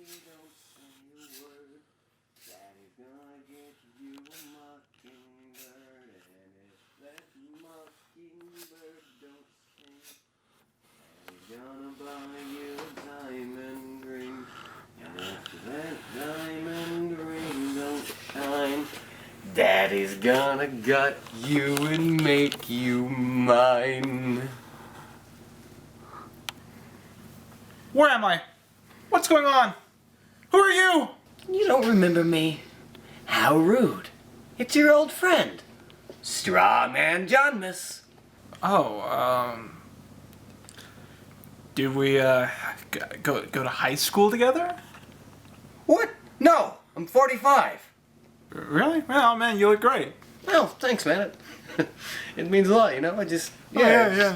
don't say a word. Daddy's gonna get you a mockingbird, and if that mockingbird don't sing, Daddy's gonna buy you a diamond ring, and if that diamond ring don't shine, Daddy's gonna gut you and make you mine. Where am I? What's going on? Who are you? You don't remember me? How rude. It's your old friend, Strawman Johnmas. Oh, did we, go to high school together? What? No, I'm 45. Really? Well, man, you look great. Oh, thanks, man. It means a lot, you know? I just... Yeah.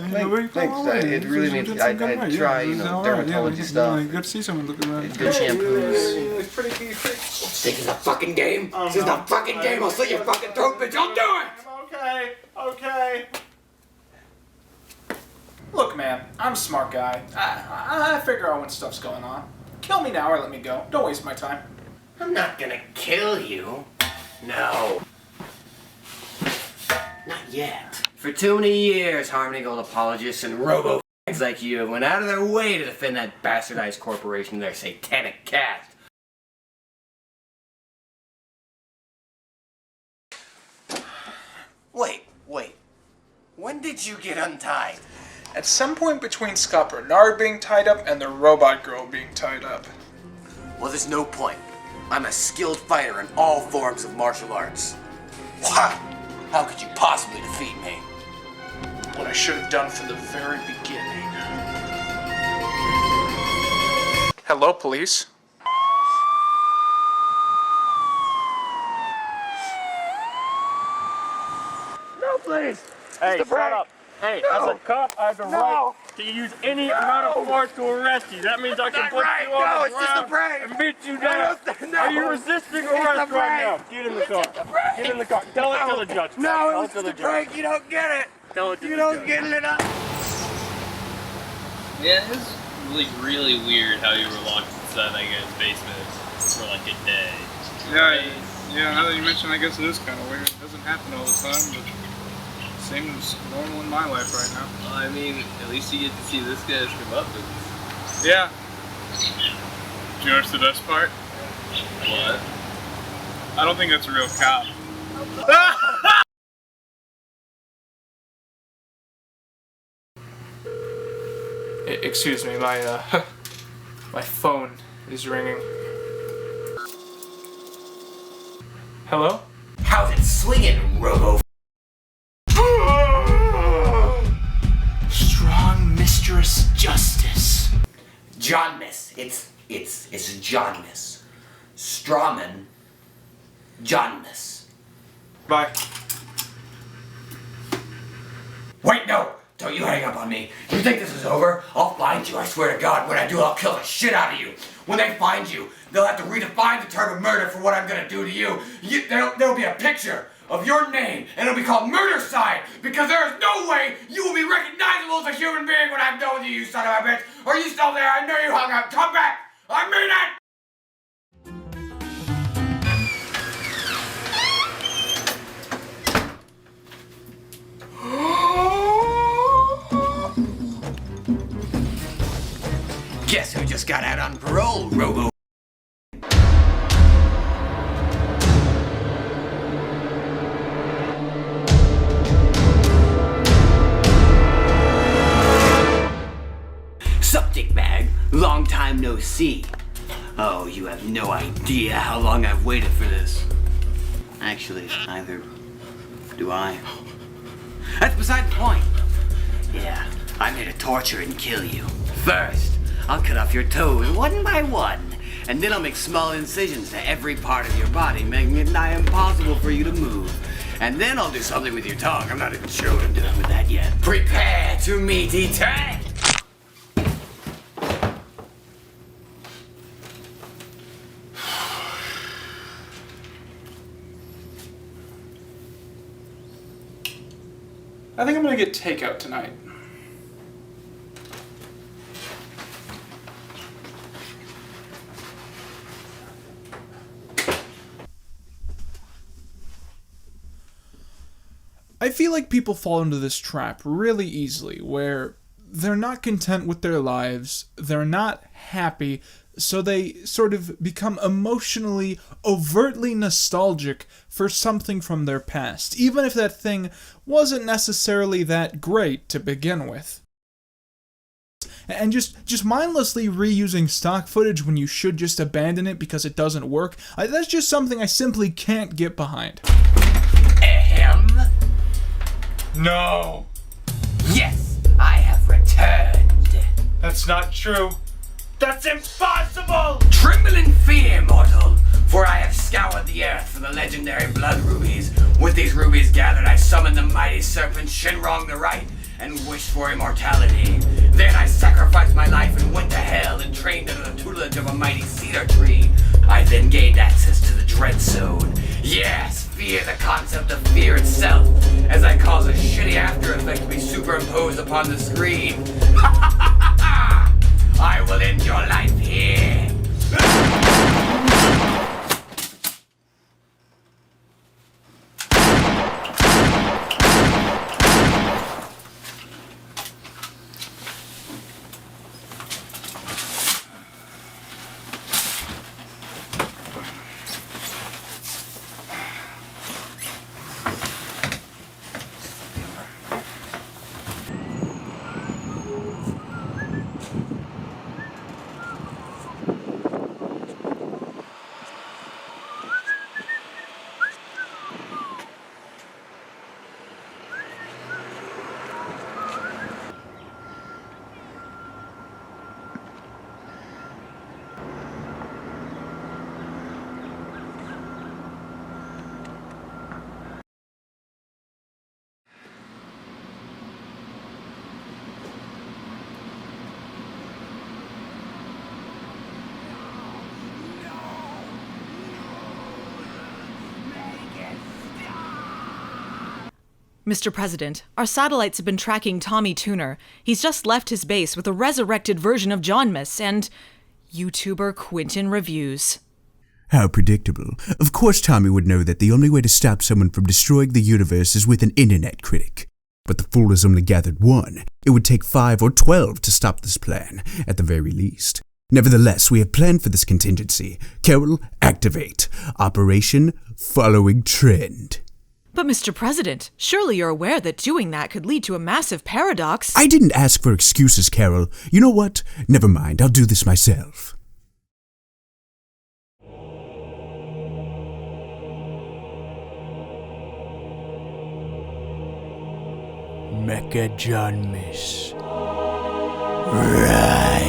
Thanks. It really means... I try, dermatology stuff. Good to see someone looking around. Good shampoos. This is a fucking game. This is a fucking game. I'll slit your fucking throat, bitch. I'll do it. Okay. Look, man, I'm a smart guy. I figure out when stuff's going on. Kill me now or let me go. Don't waste my time. I'm not gonna kill you. No. Not yet. For too many years, Harmony Gold apologists and robo-f***s like you went out of their way to defend that bastardized corporation and their satanic cast. Wait. When did you get untied? At some point between Scott Bernard being tied up and the robot girl being tied up. Well, there's no point. I'm a skilled fighter in all forms of martial arts. Wow! How could you possibly defeat me? What I should have done from the very beginning. Hello, police. No, please! Hey, shut up. Hey, as a cop, I have the right to use any amount of force to arrest you. That means I can put you on the ground and beat you down. Are you resisting arrest right now? Get in the car. Get in the car. Tell it to the judge. No, it's just a prank. You don't get it. Tell it to You the don't judge. get it up. Yeah, it was really weird how you were locked inside that guy's basement for like a day. Yeah, now that you mention, I guess it is kind of weird. It doesn't happen all the time, but seems normal in my life right now. Well, I mean, at least you get to see this guy's comeuppance. Yeah. Do you notice the best part? What? I don't think that's a real cop. Excuse me, my my phone is ringing. Hello? How's it swinging, Robo? Strong Mistress Justice. Johnmas. It's Johnmas. Strawman. Johnmas. Bye. Wait, no! Don't you hang up on me. You think this is over? I'll find you, I swear to God. When I do, I'll kill the shit out of you. When they find you, they'll have to redefine the term of murder for what I'm gonna do to you. There'll be a picture of your name, and it'll be called Murdercide, because there is no way you will be recognizable as a human being when I'm done with you, you son of a bitch. Are you still there? I know you hung up. Come back! I mean it! Guess who just got out on parole, Robo? Subject bag, long time no see. Oh, you have no idea how long I've waited for this. Actually, neither do I. That's beside the point. Yeah, I'm here to torture and kill you. First, I'll cut off your toes one by one, and then I'll make small incisions to every part of your body, making it nigh impossible for you to move. And then I'll do something with your tongue. I'm not even sure what I'm doing with that yet. Prepare to meet eternity! I think I'm gonna get takeout tonight. feel like people fall into this trap really easily, where they're not content with their lives, they're not happy, so they sort of become emotionally, overtly nostalgic for something from their past, even if that thing wasn't necessarily that great to begin with. And just mindlessly reusing stock footage when you should just abandon it because it doesn't work, that's just something I simply can't get behind. Ahem. No! Yes, I have returned. That's not true. That's impossible! Tremble in fear, mortal, for I have scoured the earth for the legendary blood rubies. With these rubies gathered, I summoned the mighty serpent Shinrong the Right and wished for immortality. Then I sacrificed my life and went to hell and trained under the tutelage of a mighty cedar tree. I then gained access to the Dread Zone. Yes, fear, the concept of fear itself, as I cause a shitty after effect to be superimposed upon the screen. I will end your life here. Mr. President, our satellites have been tracking Tommy Tuner. He's just left his base with a resurrected version of Johnmas and YouTuber Quinton reviews. How predictable. Of course Tommy would know that the only way to stop someone from destroying the universe is with an internet critic. But the fool has only gathered one. It would take 5 or 12 to stop this plan, at the very least. Nevertheless, we have planned for this contingency. Carol, activate. Operation Following Trend. But Mr. President, surely you're aware that doing that could lead to a massive paradox. I didn't ask for excuses, Carol. You know what? Never mind, I'll do this myself. Mecha Johnmas. Rise.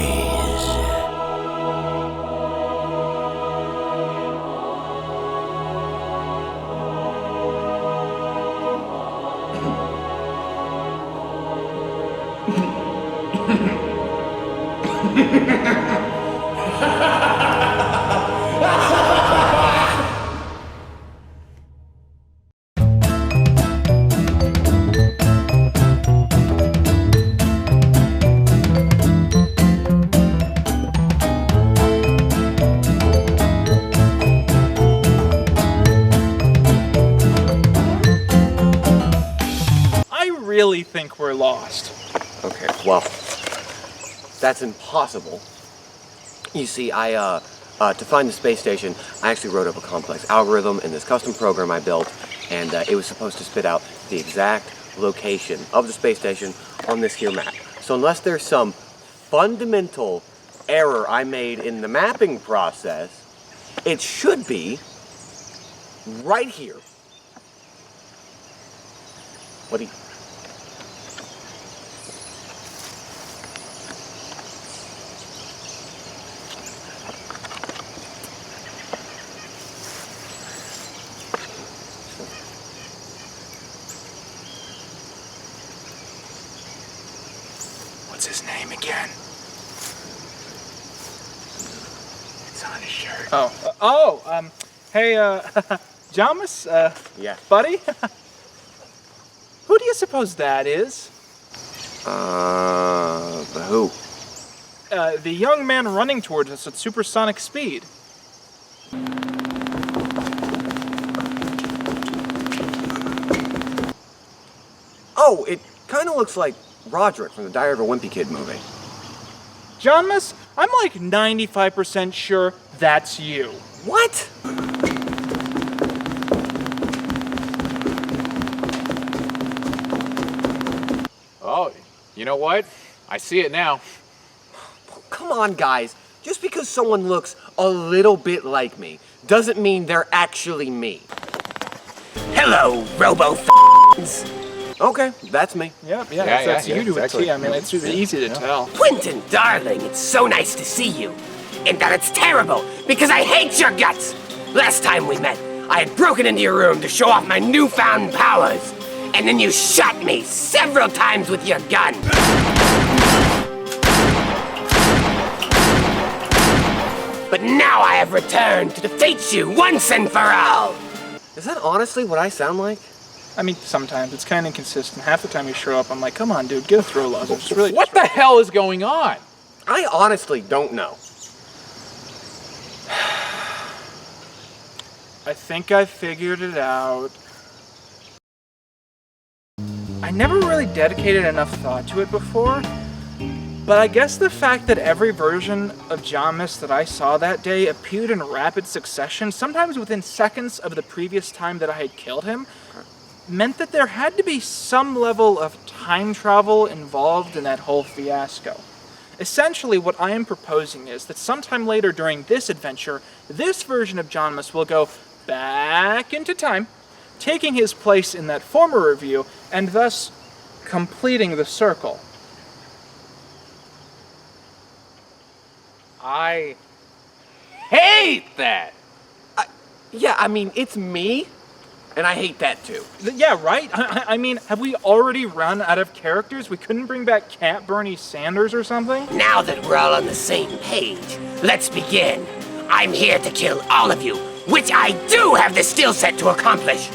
I really think we're lost. Okay, well, that's impossible. You see, to find the space station, I actually wrote up a complex algorithm in this custom program I built, and it was supposed to spit out the exact location of the space station on this here map. So unless there's some fundamental error I made in the mapping process, it should be right here. What do you... What's his name again? It's on his shirt. Hey, Johnmas, Yeah. buddy? Who do you suppose that is? Who? The young man running towards us at supersonic speed. Oh, it kind of looks like Roderick from the Diary of a Wimpy Kid movie. Johnmas, I'm like 95% sure that's you. What? Oh, you know what? I see it now. Come on, guys. Just because someone looks a little bit like me doesn't mean they're actually me. Hello, robo-f***s. Okay, that's me. Yep, that's you to exactly. a T. I mean, it's really easy to tell. Quinton, darling, it's so nice to see you. And that it's terrible, because I hate your guts. Last time we met, I had broken into your room to show off my newfound powers. And then you shot me several times with your gun. But now I have returned to defeat you once and for all. Is that honestly what I sound like? I mean, sometimes it's kind of inconsistent. Half the time you show up, I'm like, come on, dude, get a throw lozenge. It's really What the hell is going on? I honestly don't know. I think I figured it out. I never really dedicated enough thought to it before, but I guess the fact that every version of Johnmas that I saw that day appeared in rapid succession, sometimes within seconds of the previous time that I had killed him, meant that there had to be some level of time travel involved in that whole fiasco. Essentially, what I am proposing is that sometime later during this adventure, this version of Johnmas will go back into time, taking his place in that former review, and thus completing the circle. I hate that. Yeah, I mean, it's me, and I hate that too. Yeah, right? I mean, have we already run out of characters? We couldn't bring back Cat Bernie Sanders or something? Now that we're all on the same page, let's begin. I'm here to kill all of you, which I do have the skill set to accomplish.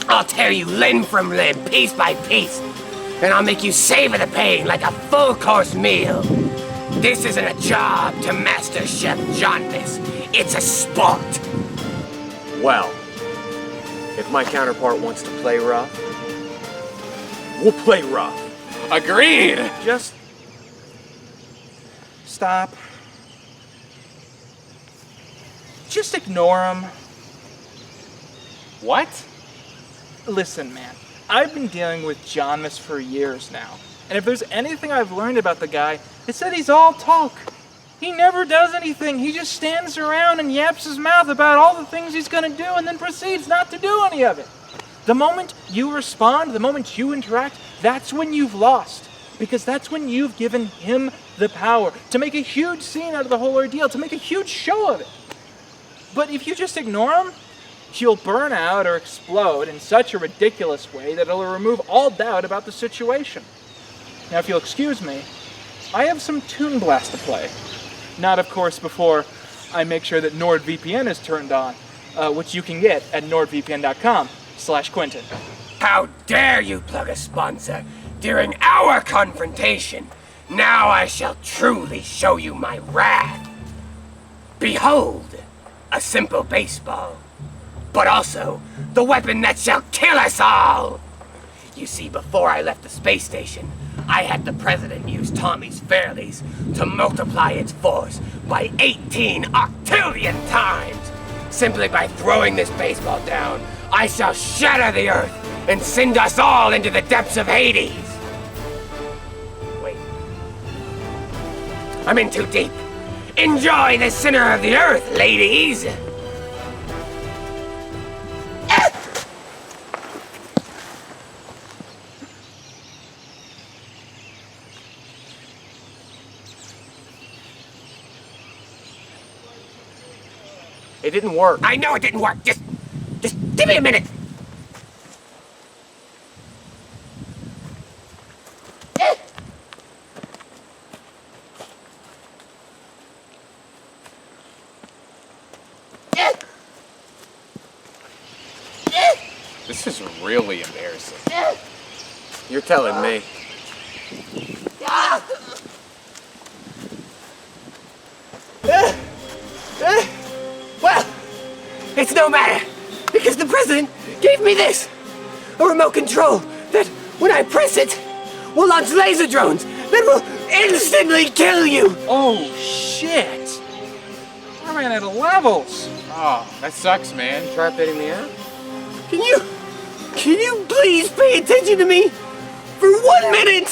I'll tear you limb from limb, piece by piece, and I'll make you savor the pain like a full-course meal. This isn't a job to Master Chef Johnmas. It's a sport. Well, if my counterpart wants to play rough, we'll play rough. Agreed. Just stop. Just ignore him. What? Listen, man, I've been dealing with Johnmas for years now, and if there's anything I've learned about the guy, it's that he's all talk. He never does anything. He just stands around and yaps his mouth about all the things he's gonna do and then proceeds not to do any of it. The moment you respond, the moment you interact, that's when you've lost. Because that's when you've given him the power to make a huge scene out of the whole ordeal, to make a huge show of it. But if you just ignore him, he'll burn out or explode in such a ridiculous way that it'll remove all doubt about the situation. Now, if you'll excuse me, I have some Toon Blast to play. Not, of course, before I make sure that NordVPN is turned on, which you can get at nordvpn.com/Quinton. How dare you plug a sponsor during our confrontation? Now I shall truly show you my wrath. Behold, a simple baseball, but also the weapon that shall kill us all. You see, before I left the space station, I had the president use Tommy's Fairlies to multiply its force by 18 octillion times. Simply by throwing this baseball down, I shall shatter the earth and send us all into the depths of Hades. Wait. I'm in too deep. Enjoy the center of the earth, ladies. It didn't work. I know it didn't work. Just give me a minute. This is really embarrassing. You're telling me. Well, it's no matter, because the president gave me this, a remote control that When I press it, we'll launch laser drones that will instantly kill you! Oh, shit! I ran out of levels! Oh, that sucks, man. Try updating the app? Can you please pay attention to me for 1 minute?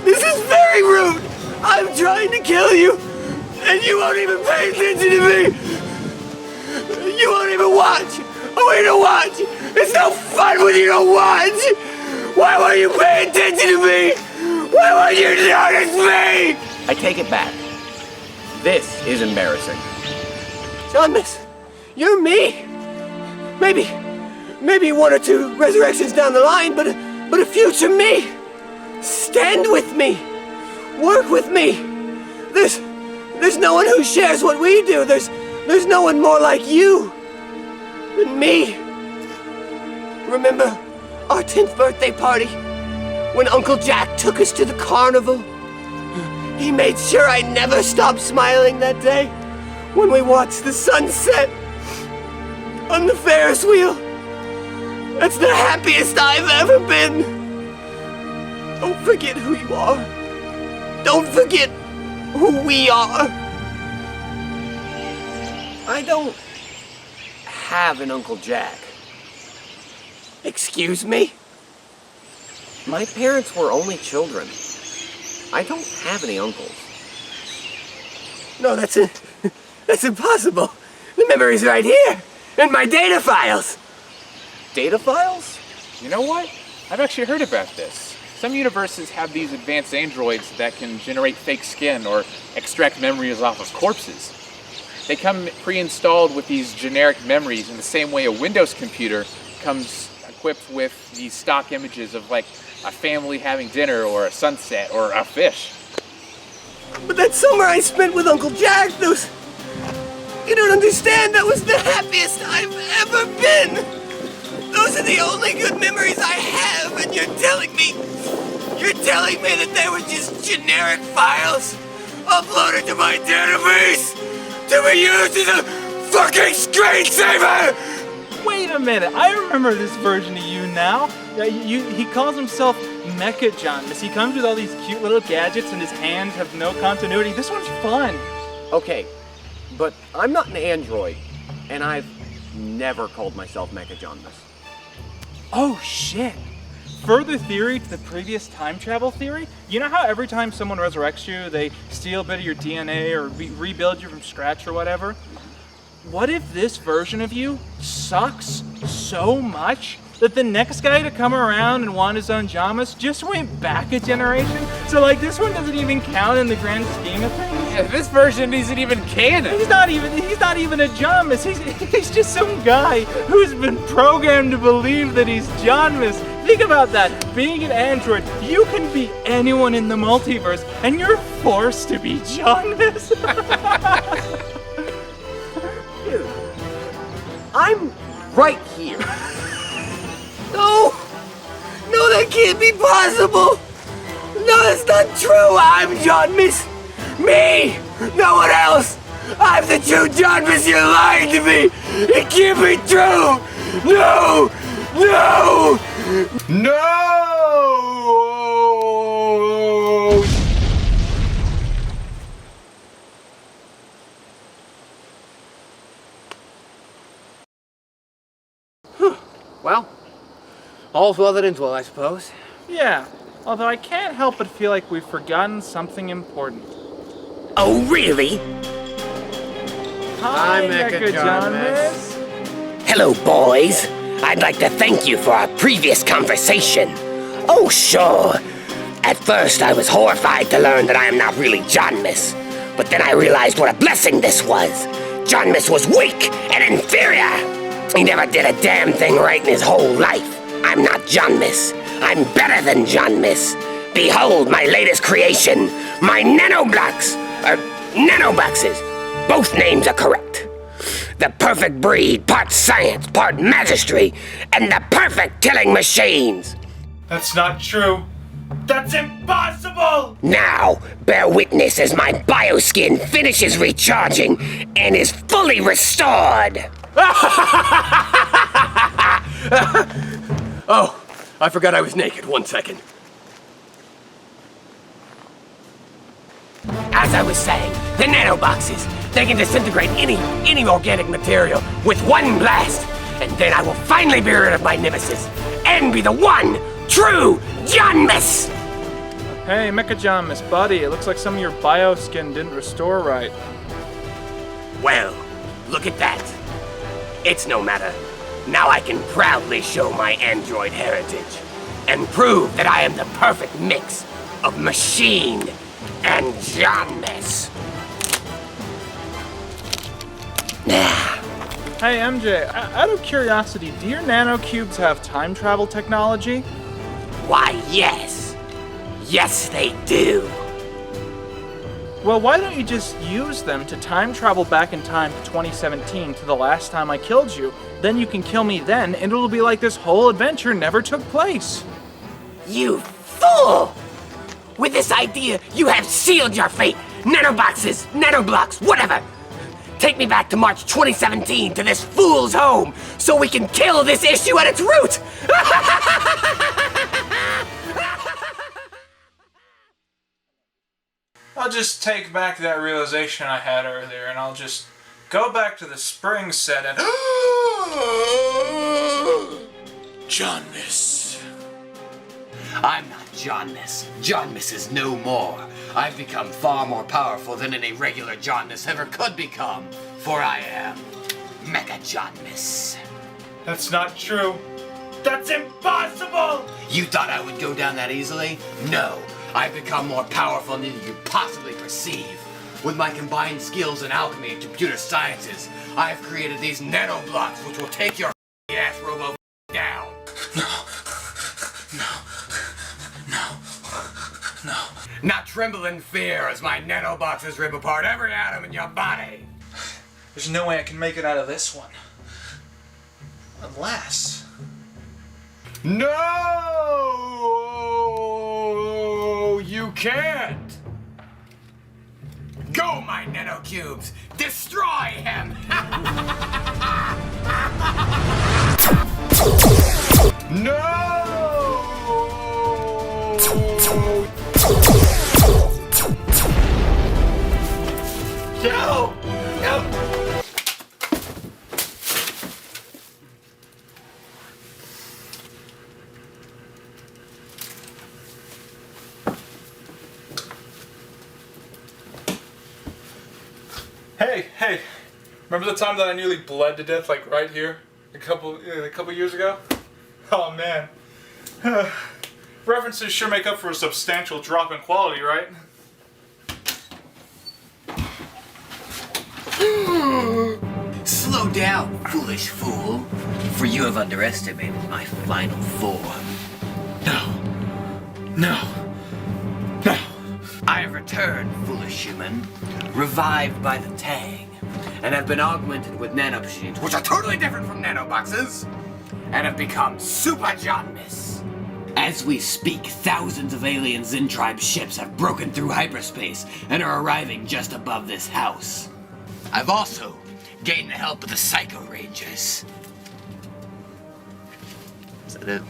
This is very rude! I'm trying to kill you, and you won't even pay attention to me! You won't even watch! I want you to watch! It's no fun when you don't watch! Why won't you pay attention to me? Why won't you notice me? I take it back. This is embarrassing. Johnmas, you're me. Maybe 1 or 2 resurrections down the line, but a future me. Stand with me. Work with me. There's no one who shares what we do. There's no one more like you than me. Remember our 10th birthday party when Uncle Jack took us to the carnival? He made sure I never stopped smiling that day when we watched the sunset on the Ferris wheel. That's the happiest I've ever been. Don't forget who you are. Don't forget who we are. I don't have an Uncle Jack. Excuse me? My parents were only children. I don't have any uncles. No, that's impossible. The memory's right here, in my data files. Data files? You know what? I've actually heard about this. Some universes have these advanced androids that can generate fake skin or extract memories off of corpses. They come pre-installed with these generic memories in the same way a Windows computer comes equipped with these stock images of like a family having dinner or a sunset or a fish. But that summer I spent with Uncle Jack, you don't understand, that was the happiest I've ever been. Those are the only good memories I have, and you're telling me that they were just generic files uploaded to my database to be used as a fucking screensaver! Wait a minute, I remember this version of you now. He calls himself Mecha Johnmas. He comes with all these cute little gadgets and his hands have no continuity. This one's fun. Okay, but I'm not an android, and I've never called myself Mecha Johnmas. Oh shit! Further theory to the previous time travel theory, you know how every time someone resurrects you, they steal a bit of your DNA or rebuild you from scratch or whatever? What if this version of you sucks so much that the next guy to come around and want his own Johnmas just went back a generation? So like this one doesn't even count in the grand scheme of things? Yeah, this version isn't even canon. He's not even a Johnmas. He's just some guy who's been programmed to believe that he's Johnmas. Think about that. Being an android, you can be anyone in the multiverse, and you're forced to be Johnmas. Dude, I'm right here. No, that can't be possible. No, that's not true. I'm Johnmas. Me, no one else. I'm the true Johnmas. You're lying to me. It can't be true. No. Well, all's well that ends well, I suppose. Yeah, although I can't help but feel like we've forgotten something important. Oh, really? Hi, Mecha Johnmas. Hello, boys. I'd like to thank you for our previous conversation. Oh, sure. At first, I was horrified to learn that I am not really Johnmas. But then I realized what a blessing this was. Johnmas was weak and inferior. He never did a damn thing right in his whole life. I'm not Johnmas. I'm better than Johnmas. Behold my latest creation, my nanoboxes. Both names are correct. The perfect breed, part science, part magistry, and the perfect killing machines. That's not true. That's impossible! Now, bear witness as my bioskin finishes recharging and is fully restored. Oh, I forgot I was naked. 1 second. As I was saying, the nanoboxes, they can disintegrate any organic material with one blast. And then I will finally be rid of my nemesis and be the one true Johnmas! Hey, Johnmas, buddy, it looks like some of your bioskin didn't restore right. Well, look at that. It's no matter. Now I can proudly show my android heritage and prove that I am the perfect mix of machine and Johnmas. Hey, MJ, out of curiosity, do your nanocubes have time travel technology? Why, yes. Yes, they do. Well, why don't you just use them to time travel back in time to 2017 to the last time I killed you? Then you can kill me then, and it'll be like this whole adventure never took place. You fool! With this idea, you have sealed your fate. Nanoboxes, nanoblocks, whatever. Take me back to March 2017 to this fool's home so we can kill this issue at its root! I'll just take back that realization I had earlier, and I'll just go back to the spring set and... Johnmas. I'm not Johnmas. Johnmas is no more. I've become far more powerful than any regular Johnmas ever could become, for I am Mecha Johnmas. That's not true. That's impossible! You thought I would go down that easily? No. I've become more powerful than you could possibly perceive. With my combined skills in alchemy and computer sciences, I have created these nanoblocks which will take your ass robo down. No. Now tremble in fear as my nanoboxes rip apart every atom in your body. There's no way I can make it out of this one. Unless... No! You can't! Go, my nanocubes! Destroy him! No! No! No! Hey, remember the time that I nearly bled to death, like right here, a couple years ago? Oh man. References sure make up for a substantial drop in quality, right? Slow down, foolish fool, for you have underestimated my final form. No. I have returned, foolish human, revived by the Tang, and have been augmented with nanomachines, which are totally different from nanoboxes, and have become Super Johnmas. As we speak, thousands of alien Zen Tribe ships have broken through hyperspace and are arriving just above this house. I've also gained the help of the Psycho Rangers. Is that it?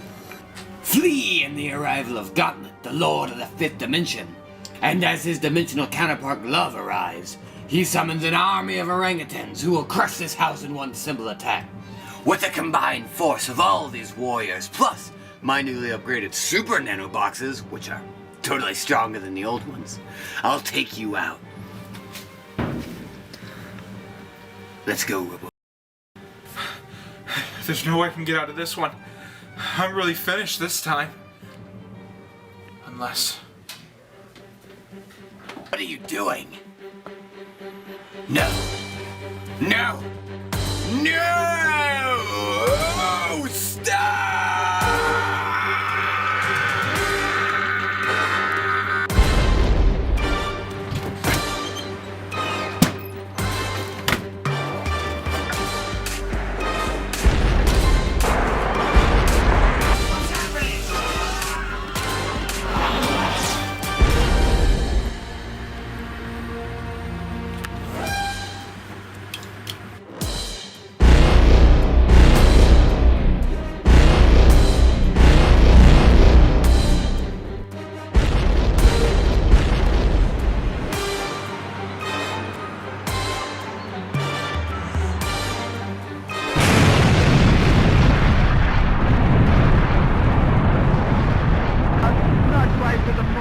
Flee in the arrival of Gauntlet, the Lord of the Fifth Dimension. And as his dimensional counterpart Glove arrives, he summons an army of orangutans who will crush this house in one simple attack. With the combined force of all these warriors, plus my newly upgraded super nanoboxes, which are totally stronger than the old ones, I'll take you out. Let's go, Robo. There's no way I can get out of this one. I'm really finished this time. Unless... What are you doing? No! No! No! Stop!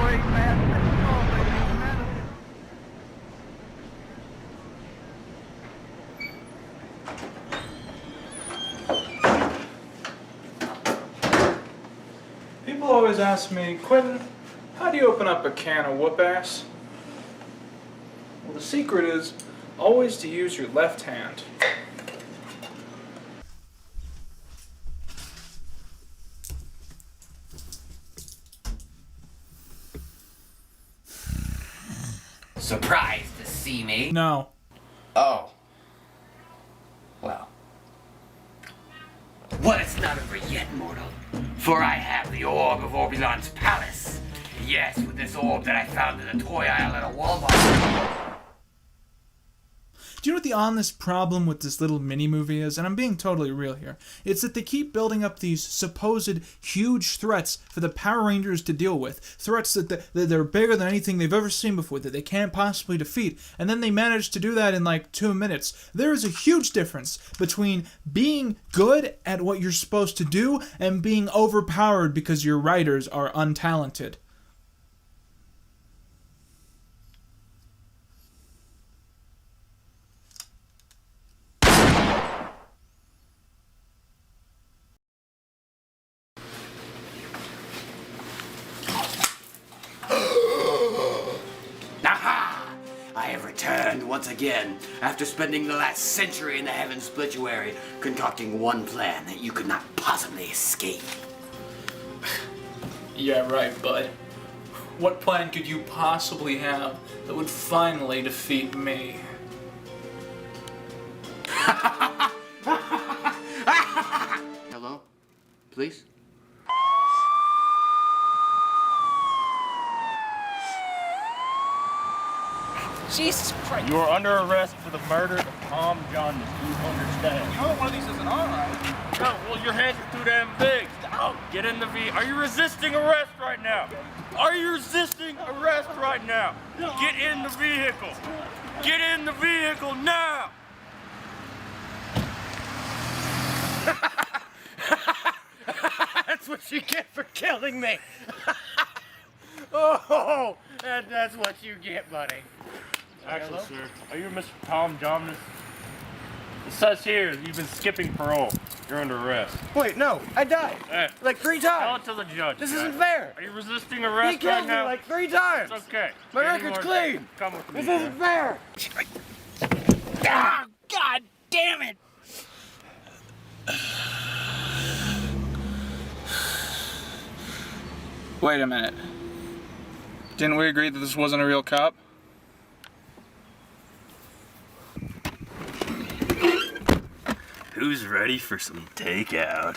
great, man. People always ask me, Quinton, how do you open up a can of whoop ass? Well, the secret is always to use your left hand. Surprised to see me? No. Oh. Well. Well, it's not over yet, mortal. For I have the orb of Orbulon's palace. Yes, with this orb that I found in a toy aisle at a Walmart. Do you know what the honest problem with this little mini-movie is? And I'm being totally real here. It's that they keep building up these supposed huge threats for the Power Rangers to deal with. Threats that they're bigger than anything they've ever seen before, that they can't possibly defeat. And then they manage to do that in like 2 minutes. There is a huge difference between being good at what you're supposed to do and being overpowered because your writers are untalented. I have returned once again, after spending the last century in the Heaven Splituary, concocting one plan that you could not possibly escape. Yeah, right, bud. What plan could you possibly have that would finally defeat me? Hello? Please? Jesus Christ! You are under arrest for the murder of Tom Johnmas. Do you understand? You know one of these isn't on, right? No, well, your hands are too damn big. Oh, get in the V. Are you resisting arrest right now? Are you resisting arrest right now? Get in the vehicle. Get in the vehicle now. That's what you get for killing me. Oh, and that's what you get, buddy. Actually, sir, are you Mr. Tom Johnmas? It says here you've been skipping parole. You're under arrest. Wait, no, I died. Like 3 times. Tell it to the judge. This guy. isn't fair. Are you resisting arrest He killed right me now? like 3 times. It's okay. My Any record's more- clean. Come with me. This isn't fair. Ah, God damn it! Wait a minute. Didn't we agree that this wasn't a real cop? Who's ready for some takeout?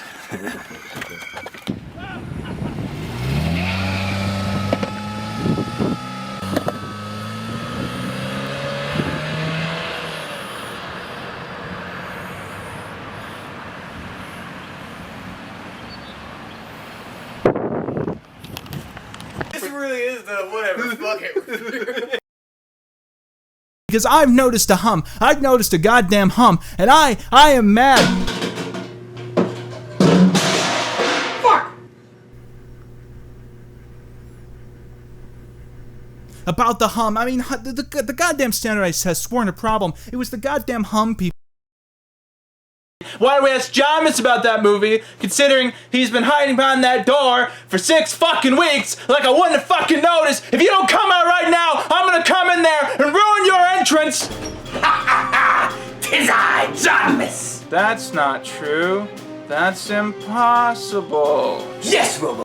This really is the whatever. Fuck it. Because I've noticed a hum. I've noticed a goddamn hum. And I am mad. Fuck! About the hum. I mean, the goddamn standardized test weren't a problem. It was the goddamn hum people. Why do we ask Johnmas about that movie, considering he's been hiding behind that door for 6 fucking weeks, like I wouldn't have fucking noticed? If you don't come out right now, I'm gonna come in there and ruin your entrance! Tis I, Johnmas! That's not true. That's impossible. Yes, Robo!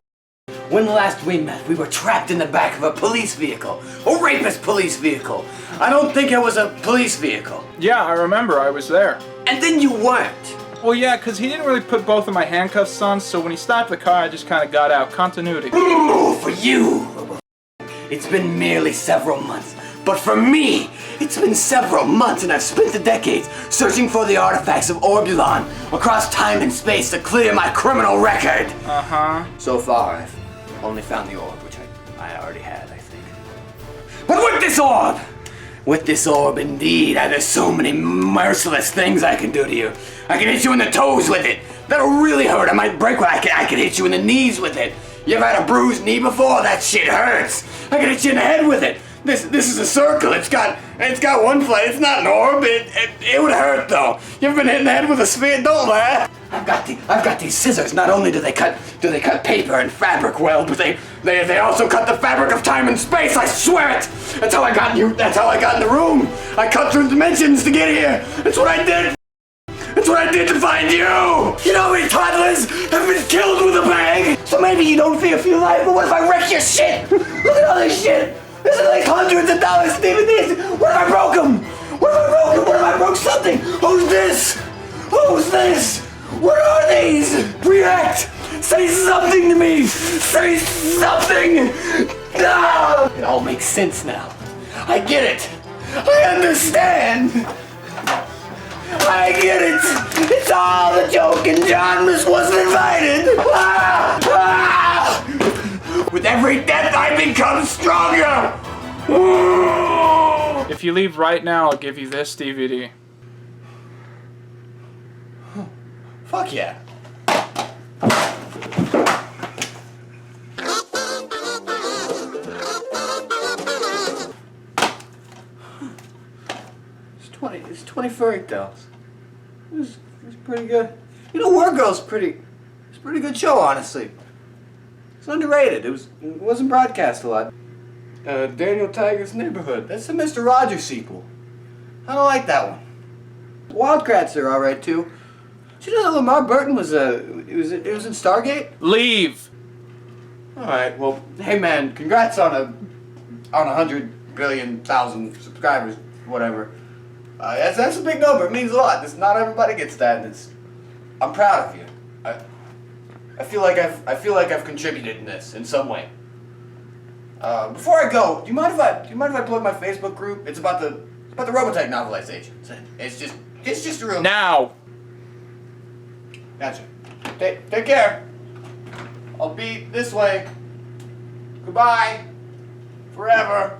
When last we met, we were trapped in the back of a police vehicle. A rapist police vehicle. I don't think it was a police vehicle. Yeah, I remember, I was there. And then you weren't. Well, yeah, because he didn't really put both of my handcuffs on, so when he stopped the car, I just kind of got out. Continuity. Ooh, for you, Robo. It's been merely several months. But for me, it's been several months, and I've spent the decades searching for the artifacts of Orbulon across time and space to clear my criminal record. Uh-huh. So far, I've only found the orb, which I already had, I think. But with this orb, indeed, there's so many merciless things I can do to you. I can hit you in the toes with it. That'll really hurt. I might break one. I can hit you in the knees with it. You ever had a bruised knee before? That shit hurts. I can hit you in the head with it. This is a circle. It's got one plate. It's not an orb. It would hurt though. You ever been hit in the head with a sphere? Don't laugh. I've got these scissors. Not only do they cut paper and fabric well, but they also cut the fabric of time and space. I swear it. That's how I got in the room. I cut through dimensions to get here. That's what I did. That's what I did to find you! You know how many toddlers have been killed with a bag? So maybe you don't fear for your life, but what if I wreck your shit? Look at all this shit! This is like hundreds of dollars DVDs! What if I broke them? What if I broke them? What if I broke something? Who's this? Who's this? What are these? React! Say something to me! Say something! Ah! It all makes sense now. I get it! I understand! I get it! It's all a joke and Johnmas wasn't invited! Ah! Ah! With every death I become stronger! If you leave right now, I'll give you this DVD. Fuck yeah. It's 20 furry tales. It was pretty good. You know, War Girl's it's a pretty good show, honestly. It's underrated. It wasn't broadcast a lot. Daniel Tiger's Neighborhood. That's the Mr. Rogers sequel. I don't like that one. Wildcats are alright too. Did you know that Lamar Burton was it was in Stargate? Leave! Alright, well, hey man, congrats on 100 billion thousand subscribers, whatever. That's a big number. It means a lot. Not everybody gets that, and I'm proud of you. I feel like I've contributed in this in some way. Before I go, do you mind if I plug my Facebook group? It's about the Robotech novelization. It's just a real now. Gotcha. Take care. I'll be this way. Goodbye. Forever.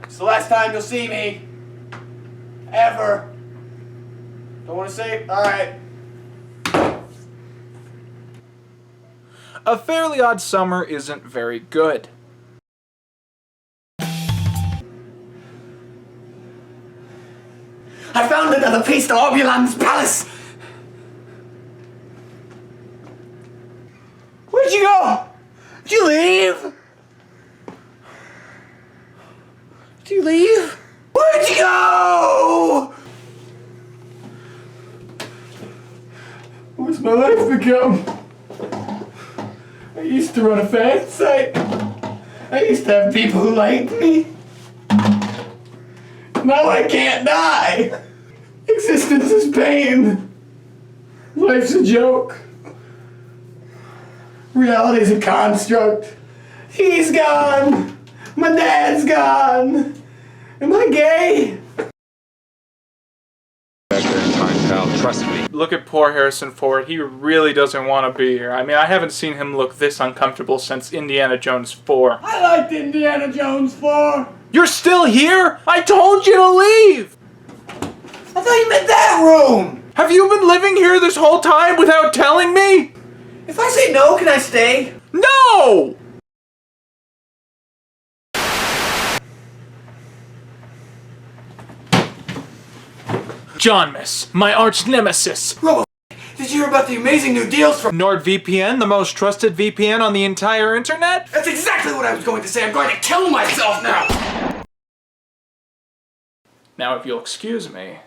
It's the last time you'll see me. Ever. Don't want to say it? Alright. A Fairly Odd Summer isn't very good. I found another piece to Obulan's palace! Where'd you go? Did you leave? Did you leave? Where'd you go? What's my life become? I used to run a fan site. I used to have people who liked me. Now I can't die. Existence is pain. Life's a joke. Reality's a construct. He's gone. My dad's gone. Am I gay? Back there in time, pal. Trust me. Look at poor Harrison Ford. He really doesn't want to be here. I mean, I haven't seen him look this uncomfortable since Indiana Jones 4. I liked Indiana Jones 4. You're still here? I told you to leave! I thought you meant that room. Have you been living here this whole time without telling me? If I say no, can I stay? No! Johnmas, my arch nemesis. Robo, did you hear about the amazing new deals from NordVPN, the most trusted VPN on the entire internet? That's exactly what I was going to say. I'm going to kill myself now. Now, if you'll excuse me,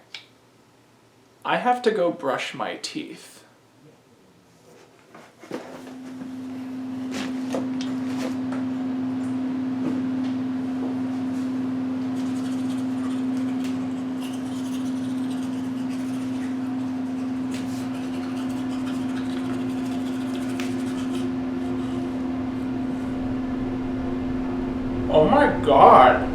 I have to go brush my teeth. Oh my god.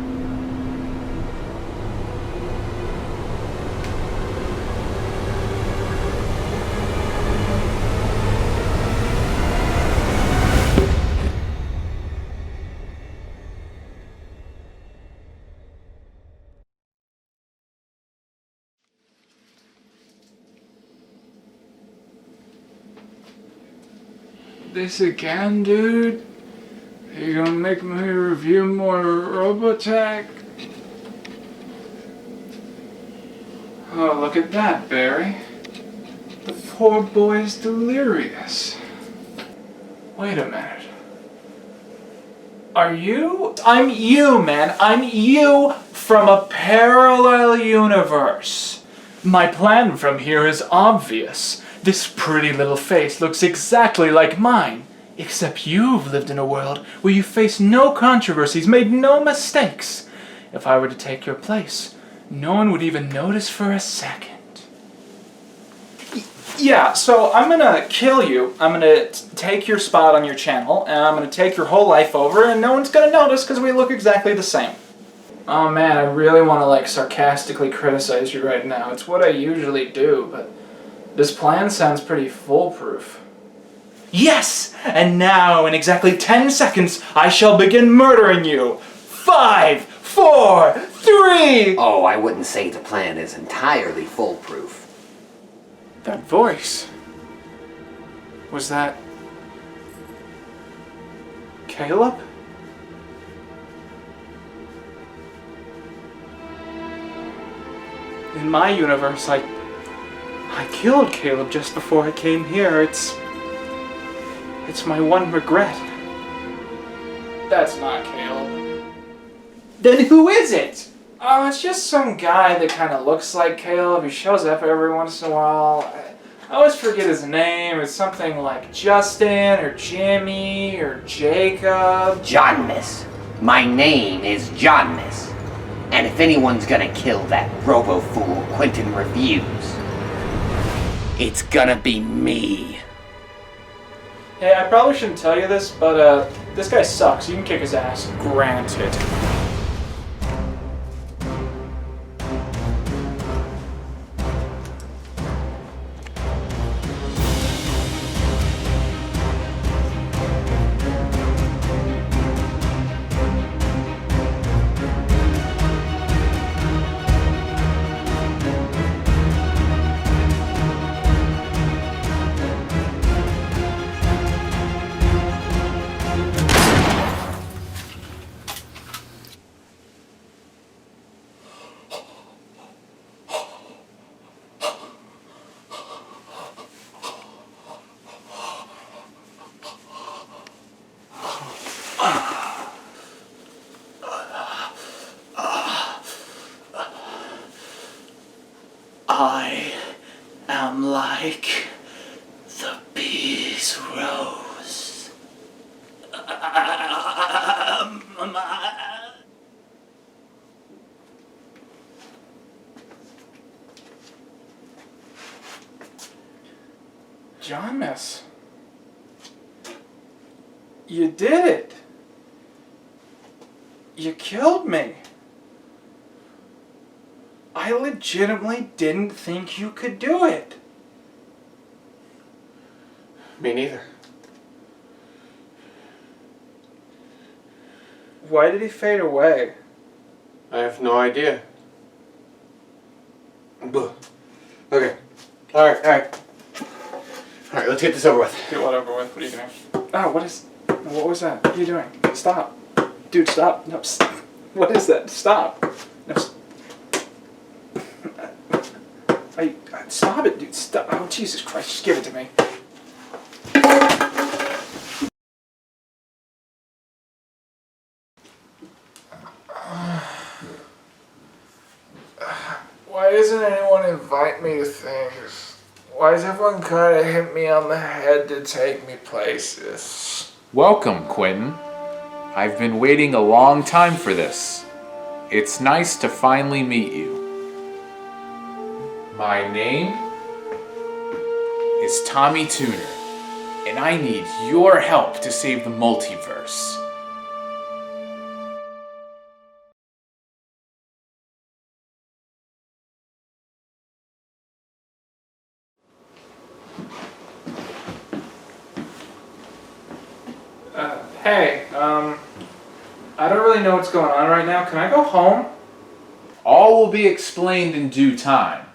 This again, dude? Are you gonna make me review more Robotech? Oh, look at that, Barry. The poor boy's delirious. Wait a minute. Are you? I'm you, man. I'm you from a parallel universe. My plan from here is obvious. This pretty little face looks exactly like mine. Except you've lived in a world where you faced no controversies, made no mistakes. If I were to take your place, no one would even notice for a second. Yeah, so I'm gonna kill you. I'm gonna take your spot on your channel, and I'm gonna take your whole life over, and no one's gonna notice because we look exactly the same. Oh man, I really want to like sarcastically criticize you right now. It's what I usually do, but this plan sounds pretty foolproof. Yes! And now, in exactly 10 seconds, I shall begin murdering you. 5, 4, 3... Oh, I wouldn't say the plan is entirely foolproof. That voice... Was that... Caleb? In my universe, I killed Caleb just before I came here. It's my one regret. That's not Caleb. Then who is it? Oh, it's just some guy that kind of looks like Caleb. He shows up every once in a while. I always forget his name. It's something like Justin, or Jimmy, or Jacob. Johnmas. My name is Johnmas. And if anyone's gonna kill that robo-fool Quinton Reviews, it's gonna be me. Hey, I probably shouldn't tell you this, but this guy sucks. You can kick his ass. Granted. I am like the bee's rose. Johnmas. You did it. You killed me. I legitimately didn't think you could do it. Me neither. Why did he fade away? I have no idea. Okay. Alright. Alright, let's get this over with. Get what over with? What are you doing? Oh, what was that? What are you doing? Stop. Dude, stop. No, stop. What is that? Stop. No, stop it, dude. Stop. Oh, Jesus Christ. Just give it to me. Why doesn't anyone invite me to things? Why does everyone kind of hit me on the head to take me places? Welcome, Quinton. I've been waiting a long time for this. It's nice to finally meet you. My name is Tommy Tuner, and I need your help to save the multiverse. Hey, I don't really know what's going on right now. Can I go home? All will be explained in due time.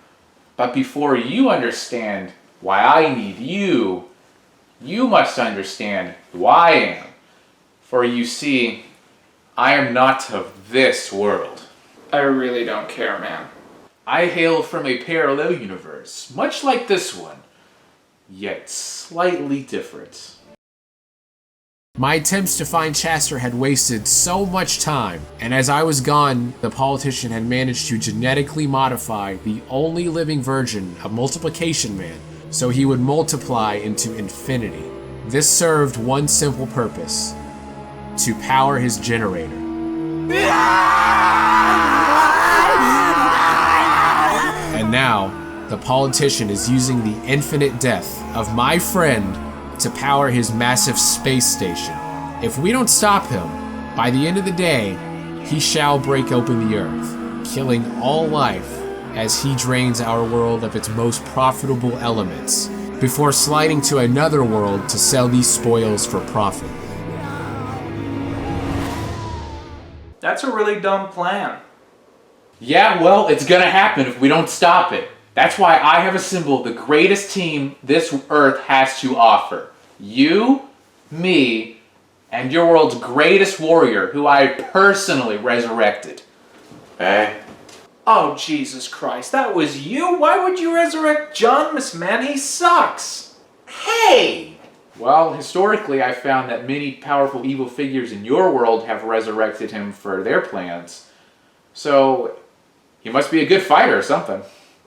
But before you understand why I need you, You must understand who I am. For you see, I am not of this world. I really don't care, man. I hail from a parallel universe, much like this one, yet slightly different. My attempts to find Chester had wasted so much time, and as I was gone, the politician had managed to genetically modify the only living version of Multiplication Man, so he would multiply into infinity. This served one simple purpose: to power his generator. And now, the politician is using the infinite death of my friend to power his massive space station. If we don't stop him, by the end of the day, he shall break open the Earth, killing all life as he drains our world of its most profitable elements, before sliding to another world to sell these spoils for profit. That's a really dumb plan. Yeah, well, it's gonna happen if we don't stop it. That's why I have assembled the greatest team this Earth has to offer. You, me, and your world's greatest warrior, who I personally resurrected. Hey. Oh, Jesus Christ, that was you? Why would you resurrect Johnmas, man? He sucks. Hey! Well, historically, I found that many powerful evil figures in your world have resurrected him for their plans. So, he must be a good fighter or something.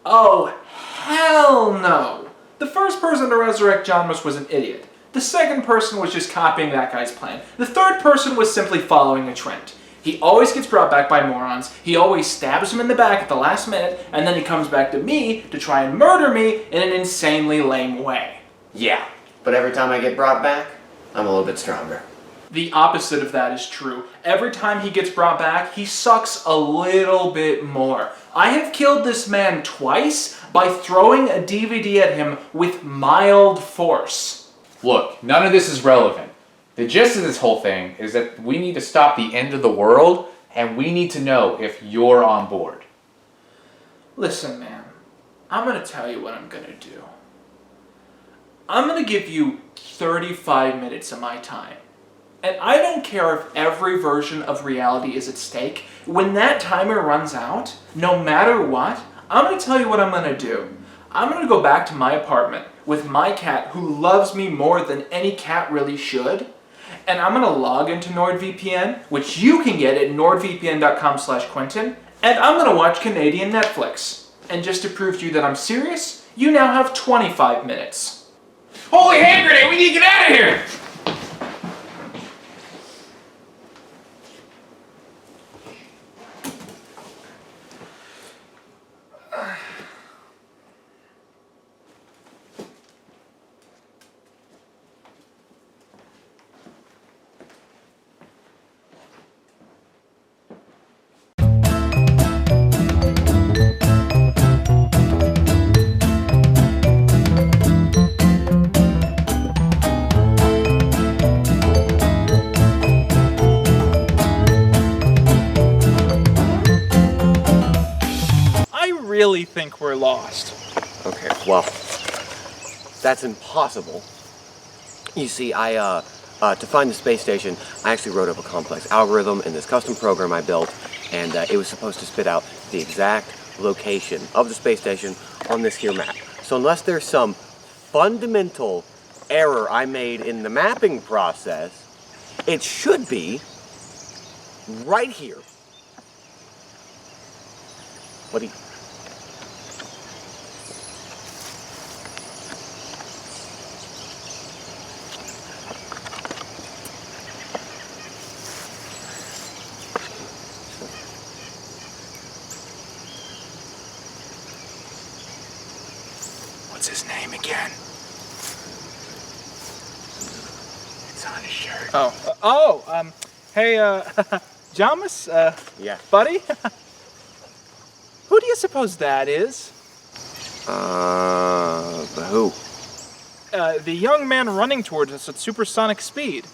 Oh, hell no. The first person to resurrect Johnmas was an idiot. The second person was just copying that guy's plan. The third person was simply following a trend. He always gets brought back by morons, he always stabs him in the back at the last minute, and then he comes back to me to try and murder me in an insanely lame way. Yeah, but every time I get brought back, I'm a little bit stronger. The opposite of that is true. Every time he gets brought back, he sucks a little bit more. I have killed this man twice by throwing a DVD at him with mild force. Look, none of this is relevant. The gist of this whole thing is that we need to stop the end of the world, and we need to know if you're on board. Listen, man, I'm gonna tell you what I'm gonna do. I'm gonna give you 35 minutes of my time. And I don't care if every version of reality is at stake. When that timer runs out, no matter what, I'm gonna tell you what I'm gonna do. I'm gonna go back to my apartment with my cat who loves me more than any cat really should. And I'm gonna log into NordVPN, which you can get at nordvpn.com/Quinton, and I'm gonna watch Canadian Netflix. And just to prove to you that I'm serious, you now have 25 minutes. Holy hand grenade, we need to get out of here! I really think we're lost. Okay, well, that's impossible. You see, to find the space station, I actually wrote up a complex algorithm in this custom program I built, and it was supposed to spit out the exact location of the space station on this here map. So unless there's some fundamental error I made in the mapping process, it should be right here. What do you... What's his name again? It's on his shirt. Hey, Johnmas, yeah, buddy? Who do you suppose that is? Who? The young man running towards us at supersonic speed.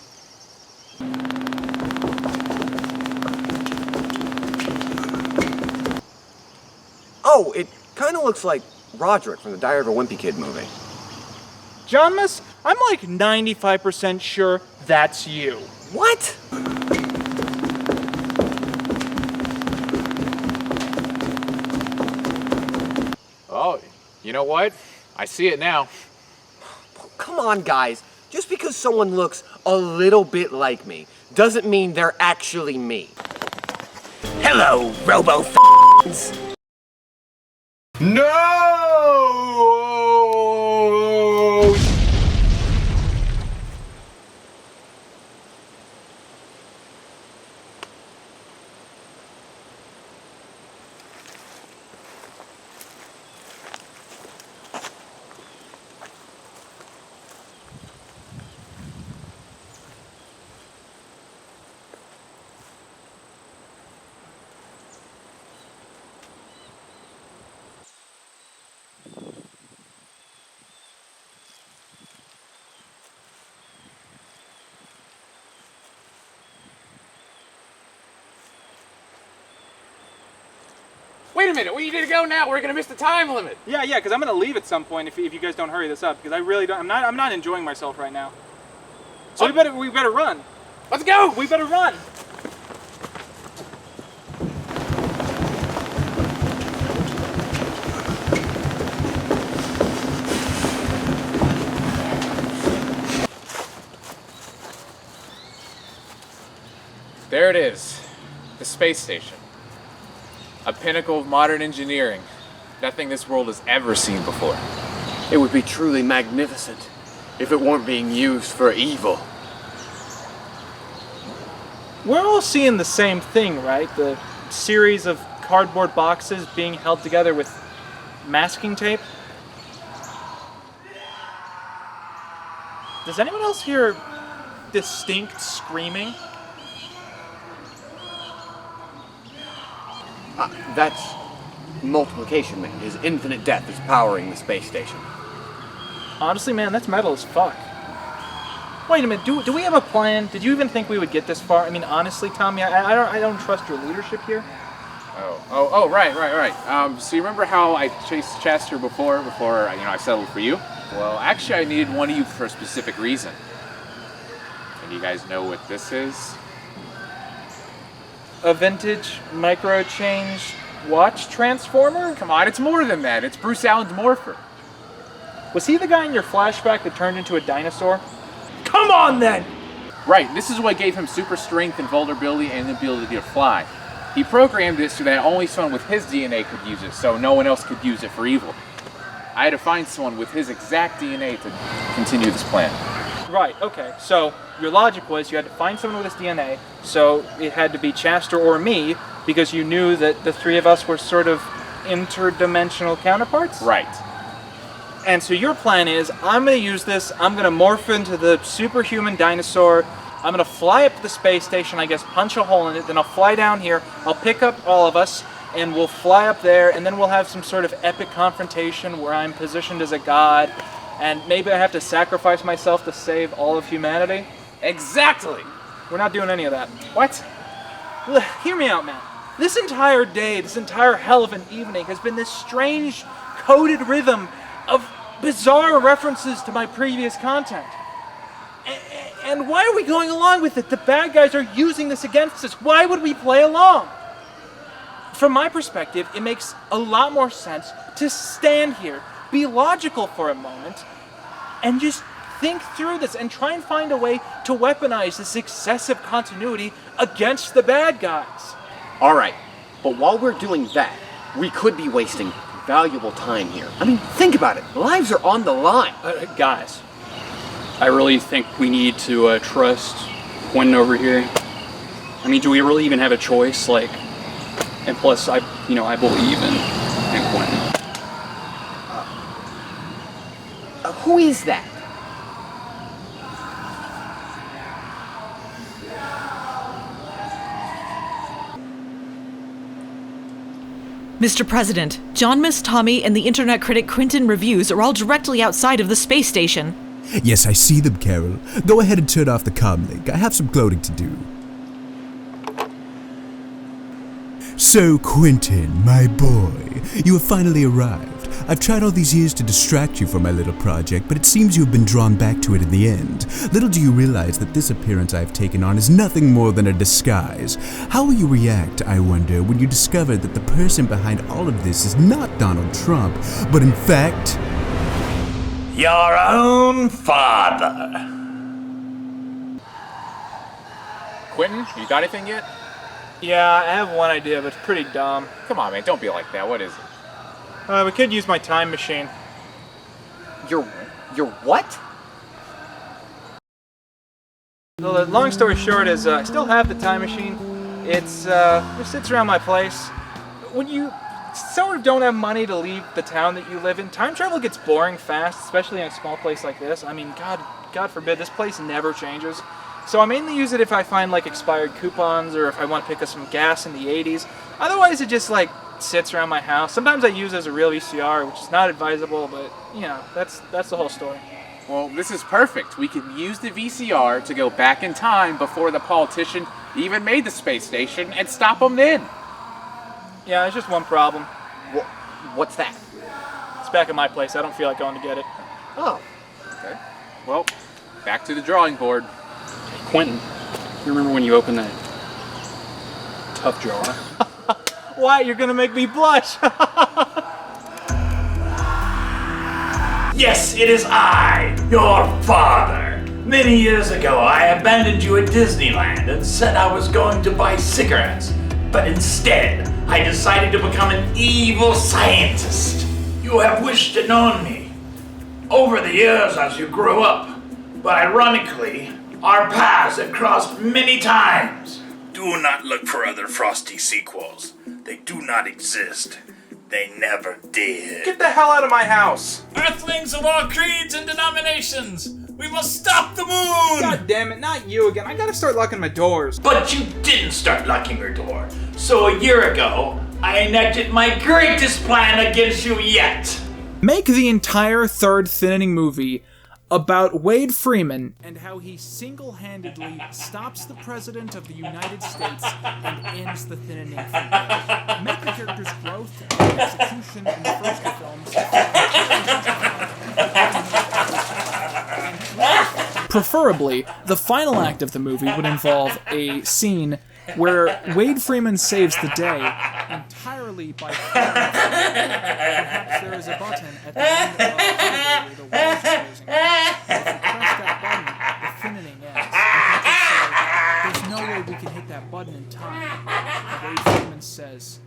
Oh, it kind of looks like Roderick from the Diary of a Wimpy Kid movie. Johnmas, I'm like 95% sure that's you. What? Oh, you know what? I see it now. Come on, guys. Just because someone looks a little bit like me doesn't mean they're actually me. Hello, robo-f***s. No! Wait a minute, we need to go now. We're gonna miss the time limit. Yeah, because I'm gonna leave at some point if you guys don't hurry this up, because I really don't. I'm not enjoying myself right now. So we better run. Let's go. We better run. There it is, the space station. A pinnacle of modern engineering. Nothing this world has ever seen before. It would be truly magnificent if it weren't being used for evil. We're all seeing the same thing, right? The series of cardboard boxes being held together with masking tape. Does anyone else hear distinct screaming? That's multiplication, man. His infinite death is powering the space station. Honestly, man, that's metal as fuck. Wait a minute, do we have a plan? Did you even think we would get this far? I mean, honestly, Tommy, I don't trust your leadership here. Right. So you remember how I chased Chester before I settled for you? Well, actually, I needed one of you for a specific reason. And you guys know what this is? A vintage micro-change watch transformer? Come on, it's more than that. It's Bruce Allen's morpher. Was he the guy in your flashback that turned into a dinosaur? Come on, then! Right, this is what gave him super strength and vulnerability and the ability to fly. He programmed it so that only someone with his DNA could use it, so no one else could use it for evil. I had to find someone with his exact DNA to continue this plan. Right, okay. So your logic was you had to find someone with his DNA, so it had to be Chester or me, because you knew that the three of us were sort of interdimensional counterparts? Right. And so your plan is, I'm going to use this, I'm going to morph into the superhuman dinosaur, I'm going to fly up to the space station, I guess punch a hole in it, then I'll fly down here, I'll pick up all of us, and we'll fly up there, and then we'll have some sort of epic confrontation where I'm positioned as a god, and maybe I have to sacrifice myself to save all of humanity? Exactly! We're not doing any of that. What? Hear me out, man. This entire day, this entire hell of an evening has been this strange, coded rhythm of bizarre references to my previous content. And why are we going along with it? The bad guys are using this against us. Why would we play along? From my perspective, it makes a lot more sense to stand here, be logical for a moment, and just think through this and try and find a way to weaponize this excessive continuity against the bad guys. Alright, but while we're doing that, we could be wasting valuable time here. I mean, think about it. Lives are on the line. Guys, I really think we need to trust Quinton over here. I mean, do we really even have a choice? And plus, I believe in Quinton. Who is that? Mr. President, Johnmas, Tommy, and the internet critic Quinton reviews are all directly outside of the space station. Yes, I see them, Carol. Go ahead and turn off the comm link. I have some cloning to do. So, Quinton, my boy, you have finally arrived. I've tried all these years to distract you from my little project, but it seems you have been drawn back to it in the end. Little do you realize that this appearance I have taken on is nothing more than a disguise. How will you react, I wonder, when you discover that the person behind all of this is not Donald Trump, but in fact... your own father. Quinton, you got anything yet? Yeah, I have one idea, but it's pretty dumb. Come on, man, don't be like that. What is it? We could use my time machine. Your what? Well, the long story short is, I still have the time machine. It sits around my place. When you sort of don't have money to leave the town that you live in, time travel gets boring fast, especially in a small place like this. I mean, God forbid, this place never changes. So I mainly use it if I find like expired coupons or if I want to pick up some gas in the 80s. Otherwise it just like sits around my house. Sometimes I use it as a real VCR, which is not advisable, but you know, that's the whole story. Well, this is perfect. We can use the VCR to go back in time before the politician even made the space station and stop him then. Yeah, there's just one problem. What's that? It's back at my place. I don't feel like going to get it. Oh. Okay. Well, back to the drawing board. Quinton, you remember when you opened that tough jar? Why? You're gonna make me blush. Yes, it is I, your father. Many years ago, I abandoned you at Disneyland and said I was going to buy cigarettes. But instead, I decided to become an evil scientist. You have wished to know me over the years as you grew up. But ironically, our paths have crossed many times. Do not look for other Frosty sequels. They do not exist. They never did. Get the hell out of my house! Earthlings of all creeds and denominations, we must stop the moon! God damn it, not you again. I gotta start locking my doors. But you didn't start locking your door. So a year ago, I enacted my greatest plan against you yet. Make the entire third Thinning movie about Wade Freeman and how he single-handedly stops the President of the United States and ends the Thinning film. Make the character's growth and execution in the first two films. Preferably, the final act of the movie would involve a scene where Wade Freeman saves the day entirely by perhaps there is a button at the end of the hallway where the walls are closing. If you press that button, the thinning ends. And there's no way we can hit that button in time. Wade Freeman says,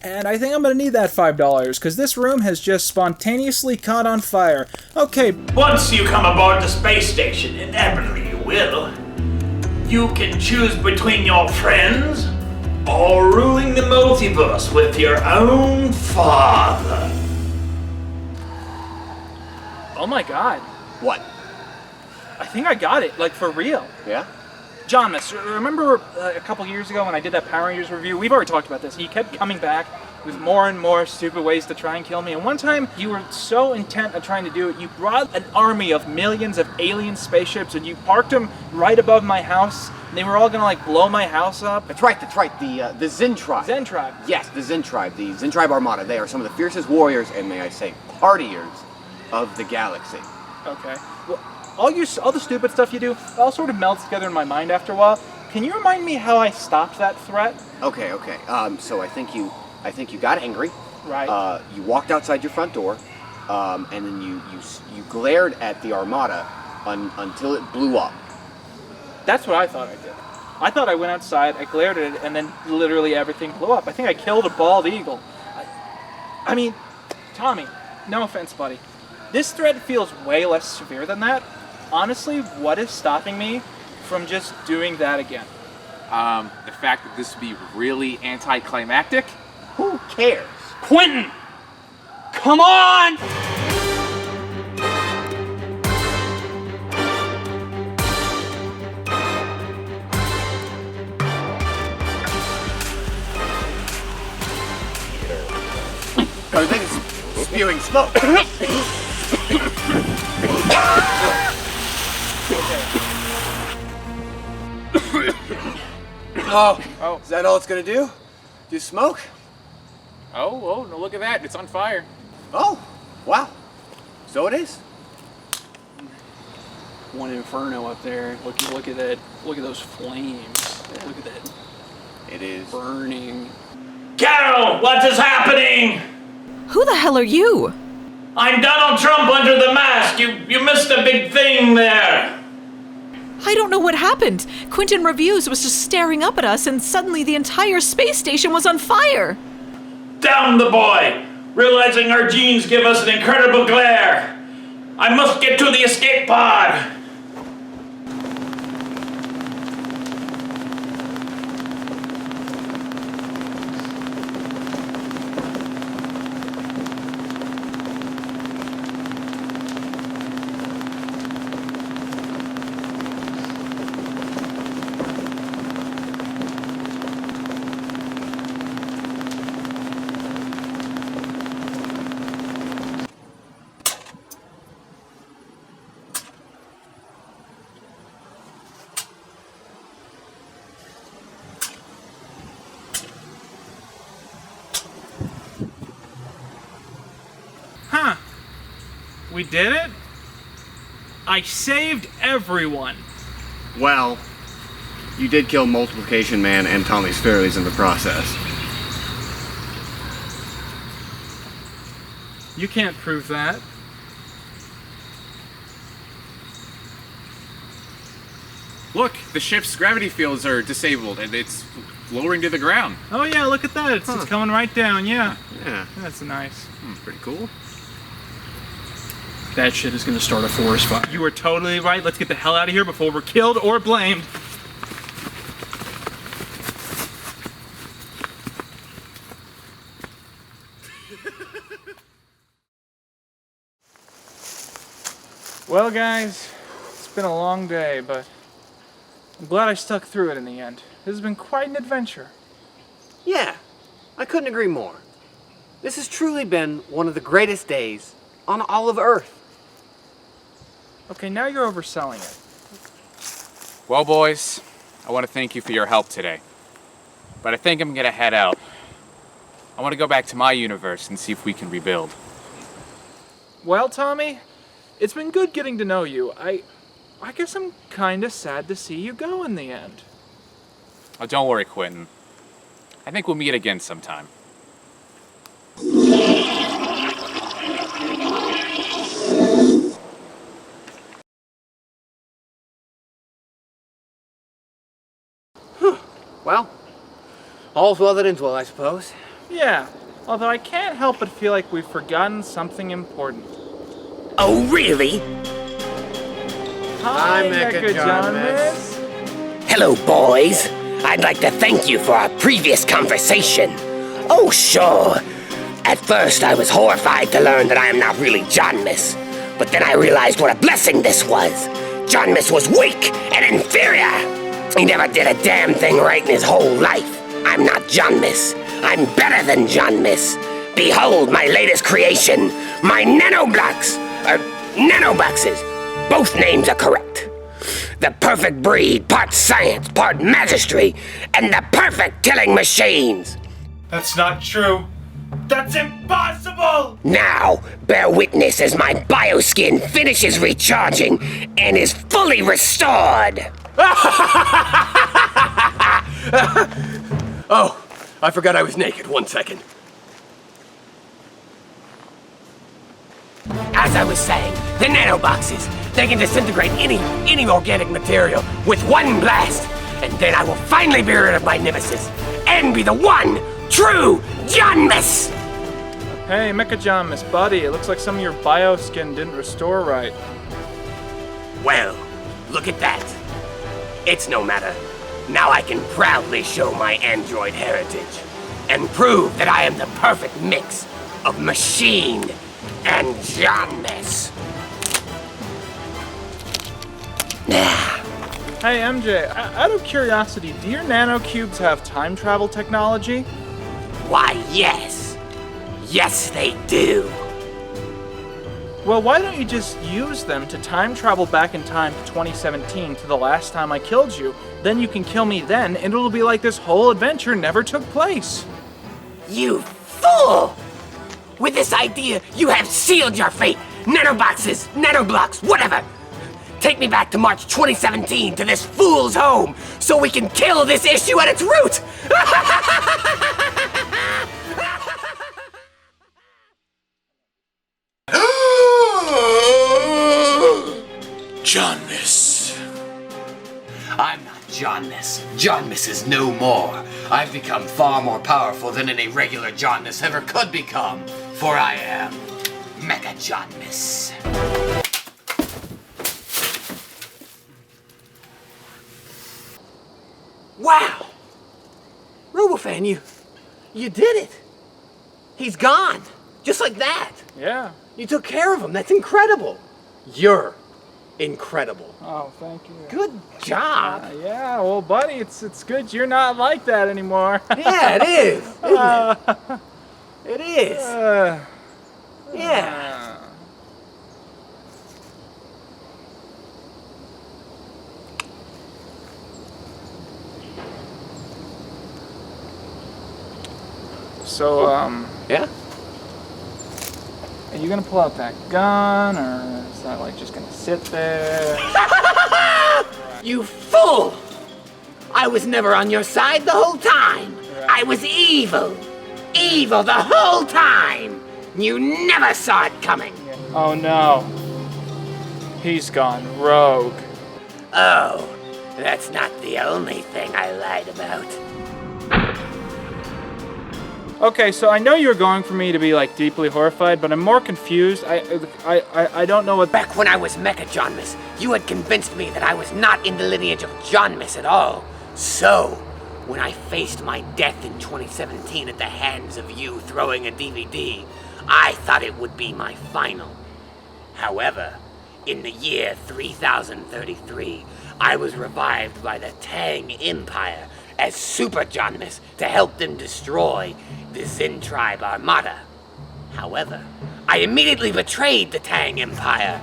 and I think I'm gonna need that $5, because this room has just spontaneously caught on fire. Okay. Once you come aboard the space station, inevitably you will, you can choose between your friends or ruling the multiverse with your own father. Oh my god. What? I think I got it, like for real. Yeah? Johnmas, remember a couple years ago when I did that Power Rangers review? We've already talked about this. He kept coming back with more and more stupid ways to try and kill me. And one time, you were so intent on trying to do it, you brought an army of millions of alien spaceships and you parked them right above my house. And they were all gonna like blow my house up. That's right. The Zen Tribe. Zen Tribe. Yes, the Zen Tribe. The Zen Tribe Armada. They are some of the fiercest warriors and, may I say, partiers of the galaxy. Okay. Well, all the stupid stuff you do, it all sort of melts together in my mind after a while. Can you remind me how I stopped that threat? Okay. So I think you got angry. Right. You walked outside your front door, and then you glared at the Armada until it blew up. That's what I thought I did. I thought I went outside, I glared at it, and then literally everything blew up. I think I killed a bald eagle. I mean, Tommy, no offense, buddy. This threat feels way less severe than that. Honestly, what is stopping me from just doing that again? The fact that this would be really anticlimactic? Who cares? Quinton! Come on! Everything's spewing smoke. Oh, is that all it's gonna do? Do smoke? Oh, no, look at that. It's on fire. Oh, Wow. So it is. One inferno up there. Look at that. Look at those flames. Look at that. It is burning. Carol, what is happening? Who the hell are you? I'm Donald Trump under the mask. You missed a big thing there. I don't know what happened. Quinton Reviews was just staring up at us and suddenly the entire space station was on fire. Down the boy, realizing our genes give us an incredible glare. I must get to the escape pod. Huh. We did it? I saved everyone. Well, you did kill Multiplication Man and Tommy's Fairlies in the process. You can't prove that. Look, the ship's gravity fields are disabled and it's lowering to the ground. Oh yeah, look at that. It's coming right down, yeah. Yeah. That's nice. Pretty cool. That shit is gonna start a forest fire. You were totally right. Let's get the hell out of here before we're killed or blamed. Well, guys, it's been a long day, but I'm glad I stuck through it in the end. This has been quite an adventure. Yeah, I couldn't agree more. This has truly been one of the greatest days on all of Earth. Okay, now you're overselling it. Well, boys, I want to thank you for your help today. But I think I'm gonna head out. I want to go back to my universe and see if we can rebuild. Well, Tommy, it's been good getting to know you. I guess I'm kinda sad to see you go in the end. Oh, don't worry, Quinton. I think we'll meet again sometime. Well, all's well that ends well, I suppose. Yeah, although I can't help but feel like we've forgotten something important. Oh, really? Hi, Mecha Johnmas. Hello, boys. I'd like to thank you for our previous conversation. Oh, sure. At first, I was horrified to learn that I am not really Johnmas. But then I realized what a blessing this was. Johnmas was weak and inferior. He never did a damn thing right in his whole life. I'm not Johnmas. I'm better than Johnmas. Behold my latest creation, my nanoboxes. Both names are correct. The perfect breed, part science, part magistry, and the perfect killing machines. That's not true. That's impossible! Now, bear witness as my bioskin finishes recharging and is fully restored. Oh, I forgot I was naked. 1 second. As I was saying, the nanoboxes, they can disintegrate any organic material with one blast, and then I will finally be rid of my nemesis and be the one true Johnmas! Hey, Mecha Johnmas, buddy, it looks like some of your bioskin didn't restore right. Well, look at that. It's no matter. Now I can proudly show my android heritage and prove that I am the perfect mix of machine and Johnmas. Hey, MJ, out of curiosity, do your nanocubes have time travel technology? Why, yes. Yes, they do. Well, why don't you just use them to time travel back in time to 2017 to the last time I killed you? Then you can kill me then, and it'll be like this whole adventure never took place. You fool! With this idea, you have sealed your fate. Nanoboxes, nanoblocks, whatever. Take me back to March 2017 to this fool's home so we can kill this issue at its root. Johnmas. I'm not Johnmas. Johnmas is no more. I've become far more powerful than any regular Johnmas ever could become. For I am Mecha Johnmas. Wow! Robofan, you did it! He's gone! Just like that! Yeah. You took care of him, that's incredible! You're incredible. Oh, thank you. Good job! Yeah, well, buddy, it's good you're not like that anymore. Yeah, it is! Isn't it? It is! Yeah. So, yeah? Are you gonna pull out that gun, or is that like just gonna sit there? You fool! I was never on your side the whole time! I was evil! Evil the whole time! You never saw it coming! Oh no. He's gone rogue. Oh, that's not the only thing I lied about. Okay, so I know you're going for me to be like deeply horrified, but I'm more confused. I don't know what. Back when I was Mecha Johnmas, you had convinced me that I was not in the lineage of Johnmas at all. So, when I faced my death in 2017 at the hands of you throwing a DVD, I thought it would be my final. However, in the year 3033, I was revived by the Tang Empire as Super Johnmas to help them destroy the Zen Tribe Armada. However, I immediately betrayed the Tang Empire,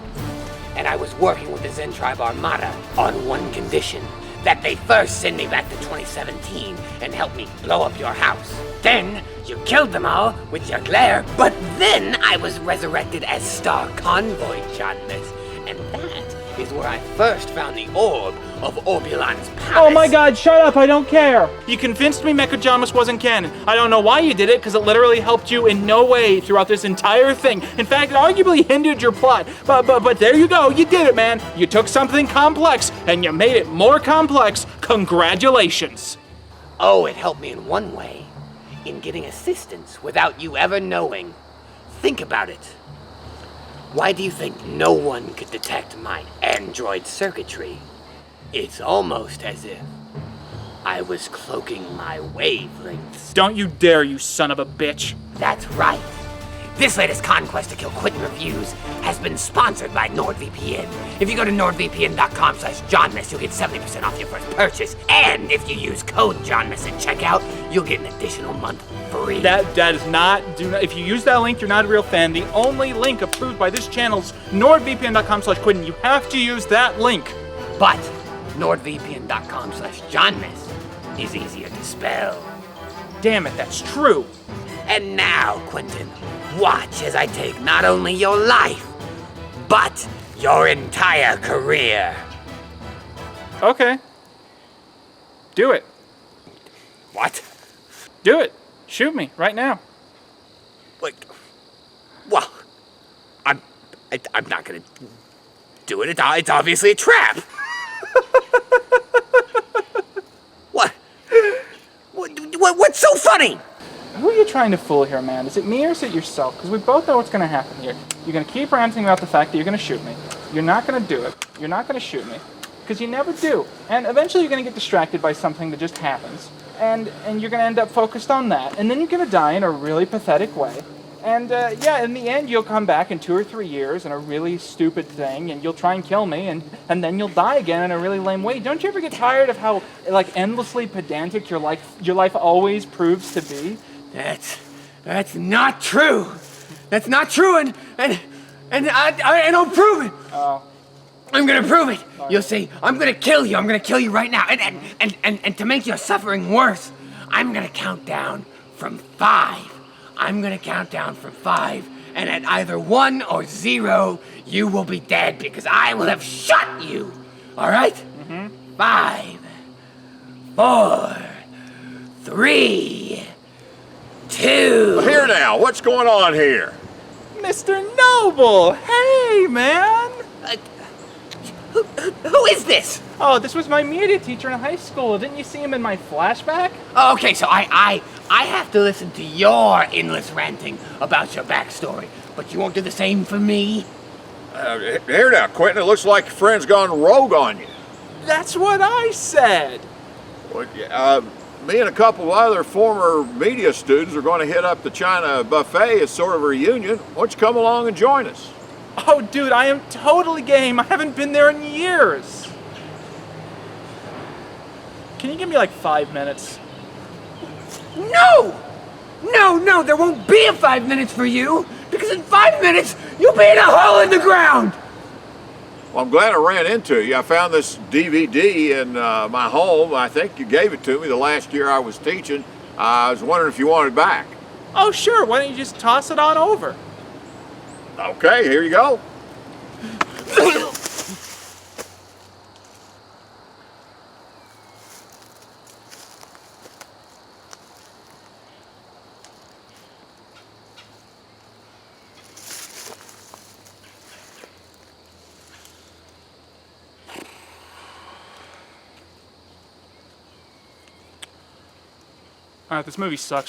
and I was working with the Zen Tribe Armada on one condition, that they first send me back to 2017 and help me blow up your house. Then, you killed them all with your glare, but then I was resurrected as Star Convoy Johnmas, and that is where I first found the orb of Orbulan's palace. Oh my god, shut up, I don't care! You convinced me Mecha Johnmas wasn't canon. I don't know why you did it, because it literally helped you in no way throughout this entire thing. In fact, it arguably hindered your plot. But there you go, you did it, man. You took something complex, and you made it more complex. Congratulations. Oh, it helped me in one way. In getting assistance without you ever knowing. Think about it. Why do you think no one could detect my android circuitry? It's almost as if I was cloaking my wavelengths. Don't you dare, you son of a bitch. That's right. This latest conquest to kill Quinton reviews has been sponsored by NordVPN. If you go to nordvpn.com/Johnmas, you'll get 70% off your first purchase. And if you use code Johnmas at checkout, you'll get an additional month free. That is not, if you use that link, you're not a real fan. The only link approved by this channel's nordvpn.com/Quinton. You have to use that link. But nordvpn.com/Johnmas is easier to spell. Damn it, that's true. And now, Quinton, watch as I take not only your life, but your entire career. Okay. Do it. What? Do it. Shoot me right now. Like, well, I'm not gonna do it. It's obviously a trap. What's so funny? Who are you trying to fool here, man? Is it me or is it yourself? Because we both know what's going to happen here. You're going to keep ranting about the fact that you're going to shoot me. You're not going to do it. You're not going to shoot me. Because you never do. And eventually you're going to get distracted by something that just happens. And you're going to end up focused on that. And then you're going to die in a really pathetic way. And yeah, in the end, you'll come back in 2 or 3 years in a really stupid thing, and you'll try and kill me, and then you'll die again in a really lame way. Don't you ever get tired of how like endlessly pedantic your life always proves to be? That's not true. That's not true, and I'll prove it. Oh. I'm gonna prove it. You'll see. I'm gonna kill you. I'm gonna kill you right now. And to make your suffering worse, I'm gonna count down from 5. I'm gonna count down from 5, and at either 1 or 0, you will be dead because I will have shot you. All right? 5, 4, 3, 2. Here now, what's going on here? Mr. Noble! Hey, man! Who is this? Oh, this was my media teacher in high school. Didn't you see him in my flashback? Oh, okay, so I have to listen to your endless ranting about your backstory, but you won't do the same for me? Here now, Quinton, it looks like your friend's gone rogue on you. That's what I said. Well, me and a couple of other former media students are going to hit up the China buffet as sort of a reunion. Why don't you come along and join us? Oh, dude, I am totally game. I haven't been there in years. Can you give me like 5 minutes? No! No, there won't be a 5 minutes for you, because in 5 minutes, you'll be in a hole in the ground! Well, I'm glad I ran into you. I found this DVD in my home. I think you gave it to me the last year I was teaching. I was wondering if you wanted it back. Oh, sure. Why don't you just toss it on over? Okay, here you go. Alright, this movie sucks.